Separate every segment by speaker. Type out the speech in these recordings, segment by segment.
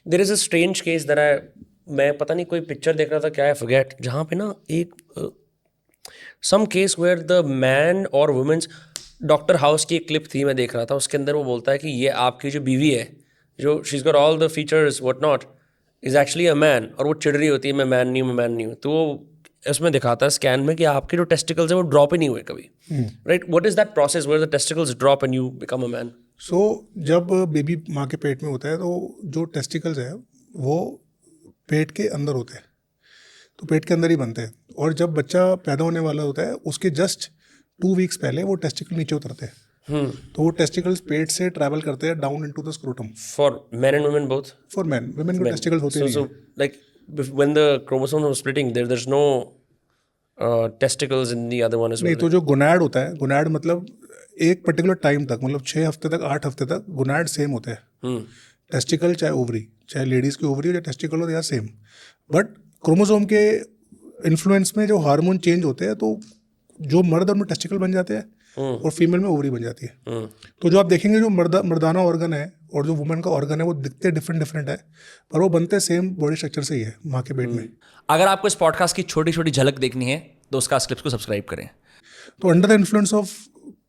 Speaker 1: There is a strange case that मैं पता नहीं कोई पिक्चर देख रहा था क्या, आई फॉरगेट, जहाँ पे ना एक some case where the man और वुमेन्स, डॉक्टर हाउस की एक क्लिप थी मैं देख रहा था, उसके अंदर वो बोलता है कि ये आपकी जो बीवी है, जो she is got all the features what not, is actually a man, और वो चिड़ रही होती है मैं मैन नहीं हूँ, मैं मैन नहीं हूँ। तो वो इसमें दिखाता है स्कैन में कि आपके जो टेस्टिकल्स है वो ड्रॉप ही नहीं हुए कभी, right? What is that process where the testicles drop and you become a man?
Speaker 2: So जब बेबी माँ के पेट में होता है तो जो टेस्टिकल्स है वो पेट के अंदर होते हैं, तो पेट के अंदर ही बनते हैं। और जब बच्चा पैदा होने वाला होता है उसके जस्ट 2 वीक्स पहले वो टेस्टिकल नीचे उतरते हैं। तो वो टेस्टिकल्स पेट से ट्रैवल करते हैं down into the scrotum.
Speaker 1: For man and women both?
Speaker 2: For man, women को टेस्टिकल्स होते
Speaker 1: So,
Speaker 2: नहीं
Speaker 1: so
Speaker 2: हैं।
Speaker 1: like when the chromosomes are splitting, there's no testicles in the other one as
Speaker 2: नहीं,
Speaker 1: well.
Speaker 2: तो जो gonad होता है, gonad मतलब एक पर्टिकुलर टाइम तक, मतलब 6 हफ्ते तक 8 हफ्ते तक गोनाड सेम होते हैं। टेस्टिकल चाहे ओवरी, चाहे लेडीज़ की ओवरी हो या टेस्टिकल हो, या सेम। बट क्रोमोसोम के इन्फ्लुएंस में जो हार्मोन चेंज होते हैं, तो जो मर्द में टेस्टिकल बन जाते हैं और फीमेल में ओवरी बन जाती है। तो जो आप देखेंगे जो मर्दाना ऑर्गन है और जो वुमेन का ऑर्गन है वो दिखते डिफरेंट डिफरेंट है, पर वो बनते सेम बॉडी स्ट्रक्चर से ही है माँ के पेट में।
Speaker 3: अगर आपको इस पॉडकास्ट की छोटी छोटी झलक देखनी है तो उसका क्लिप्स को सब्सक्राइब करें।
Speaker 2: तो under the influence of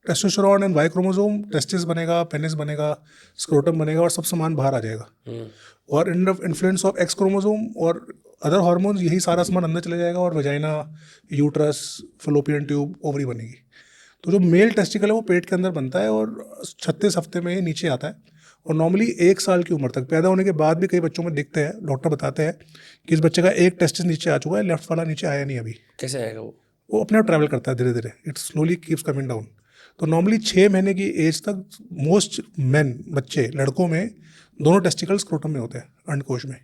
Speaker 2: testosterone and Y chromosome testis बनेगा, पेनिस बनेगा, स्क्रोटम बनेगा और सब सामान बाहर आ जाएगा। और under influence of X chromosome और अदर हार्मोन्स यही सारा सामान अंदर चले जाएगा और vagina, uterus, fallopian tube, ovary बनेगी। तो जो मेल टेस्टिकल है वो पेट के अंदर बनता है और 36 हफ्ते में ये नीचे आता है। और नॉर्मली 1 साल की उम्र तक, पैदा होने के बाद भी कई बच्चों में दिखते हैं, डॉक्टर बताते हैं कि इस बच्चे का एक टेस्टिस नीचे आ चुका है, लेफ्ट वाला नीचे आया नहीं अभी।
Speaker 1: कैसे आएगा
Speaker 2: वो अपने आप ट्रैवल करता है धीरे धीरे, it slowly keeps coming down. तो नॉर्मली 6 महीने की एज तक मोस्ट मेन, बच्चे, लड़कों में दोनों टेस्टिकल स्क्रोटम में होते हैं, अंडकोश में।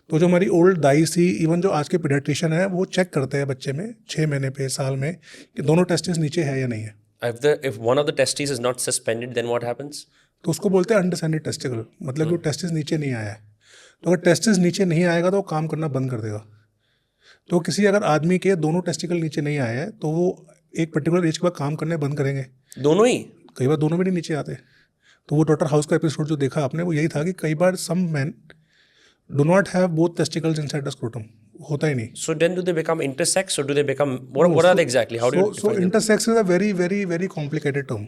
Speaker 2: तो जो हमारी ओल्ड दाई सी, इवन जो आज के पीडियाट्रिशियन है, वो चेक करते हैं बच्चे में 6 महीने पे, साल में, कि दोनों टेस्टिस नीचे है या नहीं है।
Speaker 1: if one of the testes is not suspended, then what happens?
Speaker 2: तो उसको बोलते हैं अनडिसेंडेड टेस्टिकल, मतलब कि टेस्टिस नीचे नहीं आया है। तो अगर टेस्टिस नीचे नहीं आएगा तो वो काम करना बंद कर देगा। तो किसी अगर आदमी के दोनों टेस्टिकल नीचे नहीं आए हैं तो वो एक पर्टिकुलर एज के बाद काम करने बंद करेंगे।
Speaker 1: दोनों ही?
Speaker 2: कई बार दोनों भी नहीं नीचे आते। तो वो डॉक्टर हाउस का एपिसोड जो देखा आपने, वो यही था कि कई बार some man do not have both testicles inside the scrotum, होता ही नहीं।
Speaker 1: So then do they become intersex or do they become, what are they exactly? How do you
Speaker 2: So
Speaker 1: define them?
Speaker 2: intersex is a very, very, very complicated term.